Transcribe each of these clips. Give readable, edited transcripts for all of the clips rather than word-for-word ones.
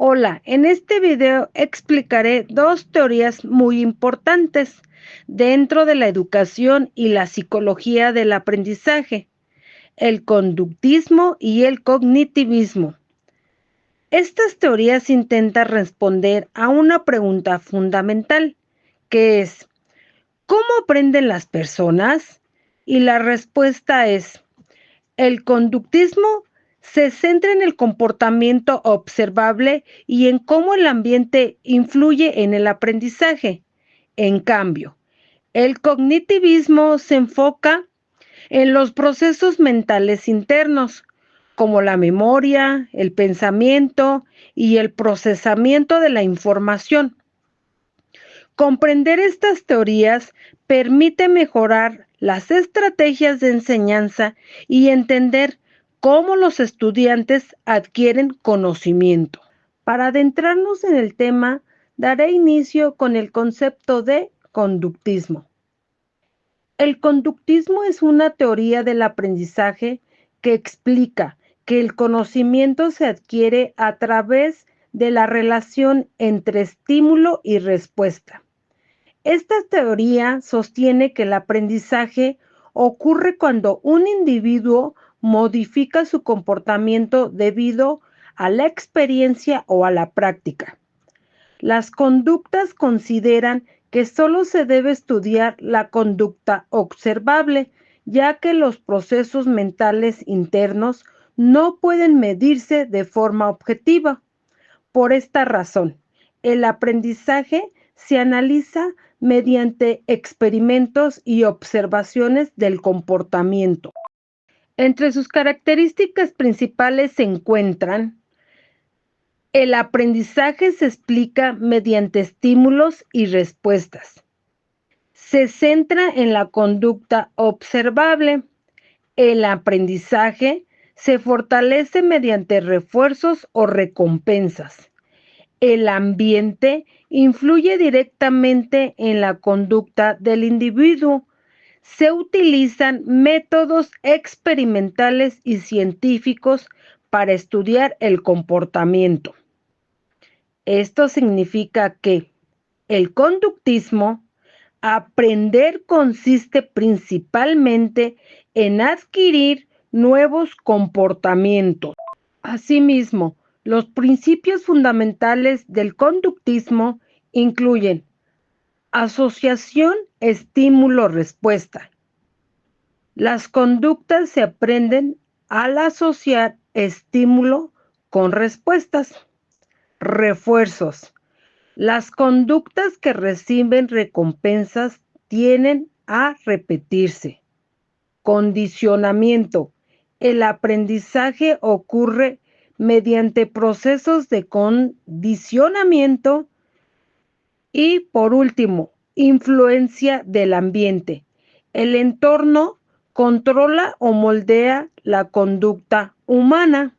Hola, en este video explicaré dos teorías muy importantes dentro de la educación y la psicología del aprendizaje, el conductismo y el cognitivismo. Estas teorías intentan responder a una pregunta fundamental, que es, ¿cómo aprenden las personas? Y la respuesta es, el conductismo se centra en el comportamiento observable y en cómo el ambiente influye en el aprendizaje. En cambio, el cognitivismo se enfoca en los procesos mentales internos, como la memoria, el pensamiento y el procesamiento de la información. Comprender estas teorías permite mejorar las estrategias de enseñanza y entender cómo los estudiantes adquieren conocimiento. Para adentrarnos en el tema, daré inicio con el concepto de conductismo. El conductismo es una teoría del aprendizaje que explica que el conocimiento se adquiere a través de la relación entre estímulo y respuesta. Esta teoría sostiene que el aprendizaje ocurre cuando un individuo modifica su comportamiento debido a la experiencia o a la práctica. Las conductas consideran que solo se debe estudiar la conducta observable, ya que los procesos mentales internos no pueden medirse de forma objetiva. Por esta razón, el aprendizaje se analiza mediante experimentos y observaciones del comportamiento. Entre sus características principales se encuentran: el aprendizaje se explica mediante estímulos y respuestas. Se centra en la conducta observable. El aprendizaje se fortalece mediante refuerzos o recompensas. El ambiente influye directamente en la conducta del individuo. Se utilizan métodos experimentales y científicos para estudiar el comportamiento. Esto significa que el conductismo, aprender consiste principalmente en adquirir nuevos comportamientos. Asimismo, los principios fundamentales del conductismo incluyen asociación, estímulo-respuesta. Las conductas se aprenden al asociar estímulo con respuestas. Refuerzos. Las conductas que reciben recompensas tienden a repetirse. Condicionamiento. El aprendizaje ocurre mediante procesos de condicionamiento. Y por último, influencia del ambiente. El entorno controla o moldea la conducta humana.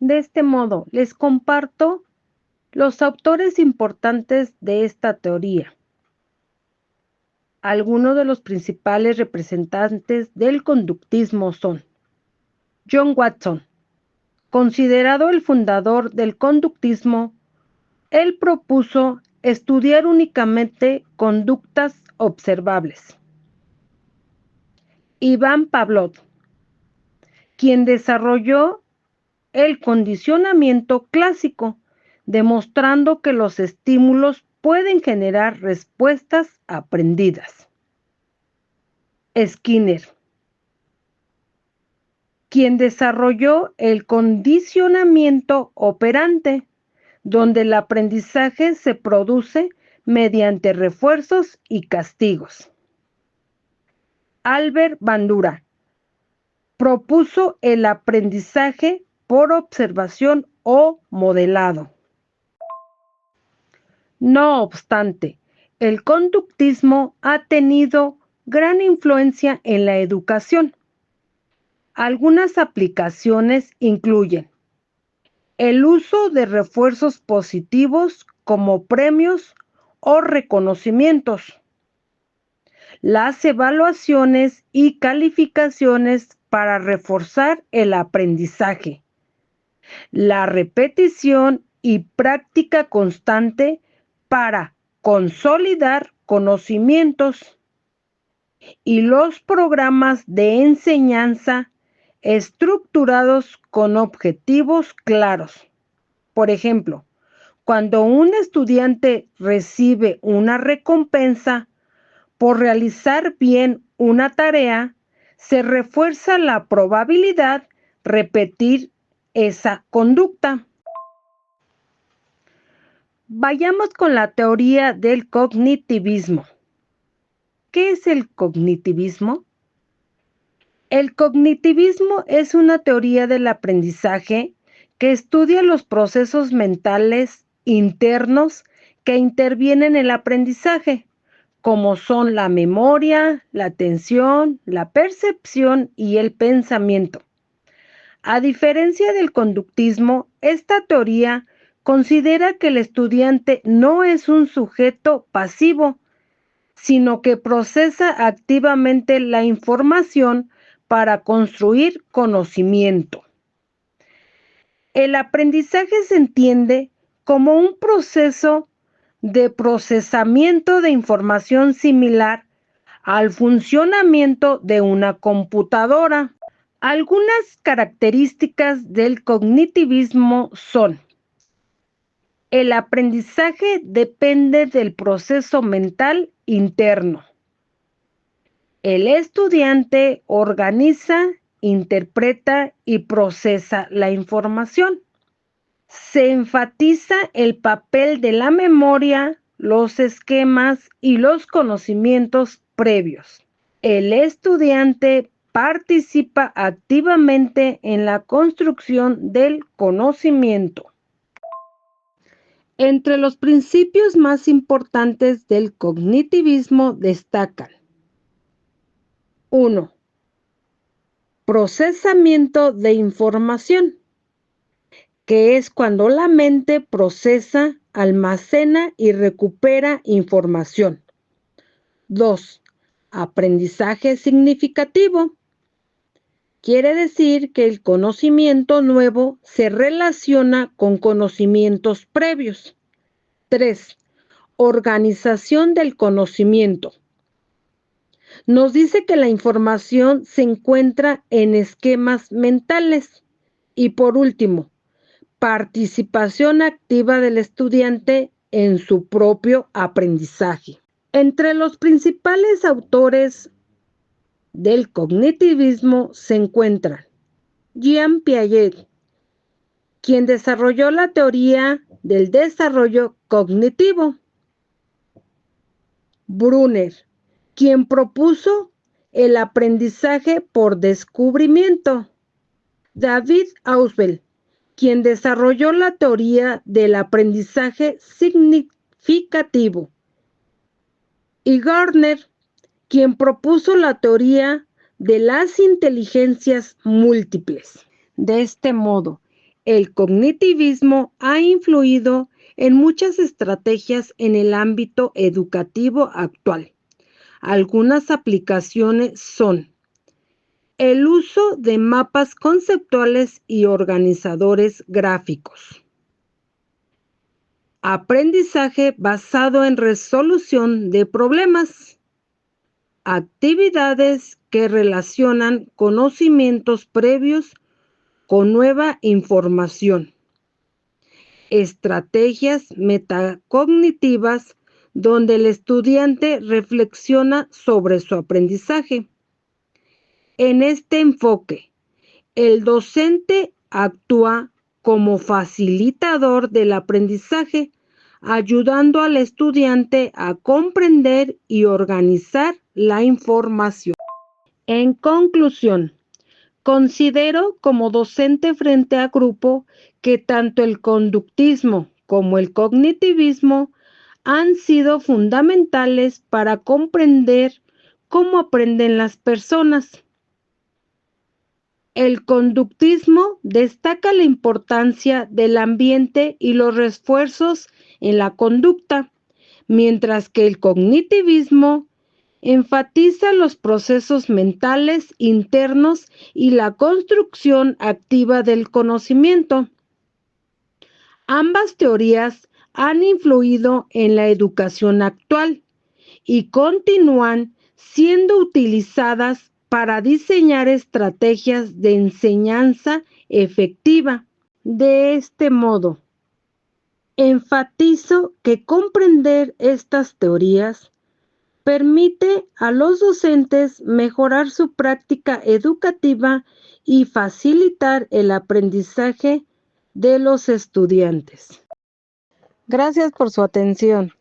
De este modo, les comparto los autores importantes de esta teoría. Algunos de los principales representantes del conductismo son John Watson, considerado el fundador del conductismo. Él propuso estudiar únicamente conductas observables. Ivan Pavlov, quien desarrolló el condicionamiento clásico, demostrando que los estímulos pueden generar respuestas aprendidas. Skinner, quien desarrolló el condicionamiento operante, donde el aprendizaje se produce mediante refuerzos y castigos. Albert Bandura propuso el aprendizaje por observación o modelado. No obstante, el conductismo ha tenido gran influencia en la educación. Algunas aplicaciones incluyen el uso de refuerzos positivos como premios o reconocimientos, las evaluaciones y calificaciones para reforzar el aprendizaje, La repetición y práctica constante para consolidar conocimientos y los programas de enseñanza estructurados con objetivos claros. Por ejemplo, cuando un estudiante recibe una recompensa por realizar bien una tarea, se refuerza la probabilidad de repetir esa conducta. Vayamos con la teoría del cognitivismo. ¿Qué es el cognitivismo? El cognitivismo es una teoría del aprendizaje que estudia los procesos mentales internos que intervienen en el aprendizaje, como son la memoria, la atención, la percepción y el pensamiento. A diferencia del conductismo, esta teoría considera que el estudiante no es un sujeto pasivo, sino que procesa activamente la información para construir conocimiento. El aprendizaje se entiende como un proceso de procesamiento de información similar al funcionamiento de una computadora. Algunas características del cognitivismo son: el aprendizaje depende del proceso mental interno. El estudiante organiza, interpreta y procesa la información. Se enfatiza el papel de la memoria, los esquemas y los conocimientos previos. El estudiante participa activamente en la construcción del conocimiento. Entre los principios más importantes del cognitivismo destacan: 1. Procesamiento de información, que es cuando la mente procesa, almacena y recupera información. 2. Aprendizaje significativo. Quiere decir que el conocimiento nuevo se relaciona con conocimientos previos. 3. Organización del conocimiento. Nos dice que la información se encuentra en esquemas mentales. Y por último, participación activa del estudiante en su propio aprendizaje. Entre los principales autores del cognitivismo se encuentran Jean Piaget, quien desarrolló la teoría del desarrollo cognitivo; Brunner, quien propuso el aprendizaje por descubrimiento; David Ausubel, quien desarrolló la teoría del aprendizaje significativo; y Gardner, quien propuso la teoría de las inteligencias múltiples. De este modo, el cognitivismo ha influido en muchas estrategias en el ámbito educativo actual. Algunas aplicaciones son: el uso de mapas conceptuales y organizadores gráficos; aprendizaje basado en resolución de problemas; actividades que relacionan conocimientos previos con nueva información; estrategias metacognitivas donde el estudiante reflexiona sobre su aprendizaje. En este enfoque, el docente actúa como facilitador del aprendizaje, ayudando al estudiante a comprender y organizar la información. En conclusión, considero como docente frente a grupo que tanto el conductismo como el cognitivismo han sido fundamentales para comprender cómo aprenden las personas. El conductismo destaca la importancia del ambiente y los refuerzos en la conducta, mientras que el cognitivismo enfatiza los procesos mentales internos y la construcción activa del conocimiento. Ambas teorías han influido en la educación actual y continúan siendo utilizadas para diseñar estrategias de enseñanza efectiva. De este modo, enfatizo que comprender estas teorías permite a los docentes mejorar su práctica educativa y facilitar el aprendizaje de los estudiantes. Gracias por su atención.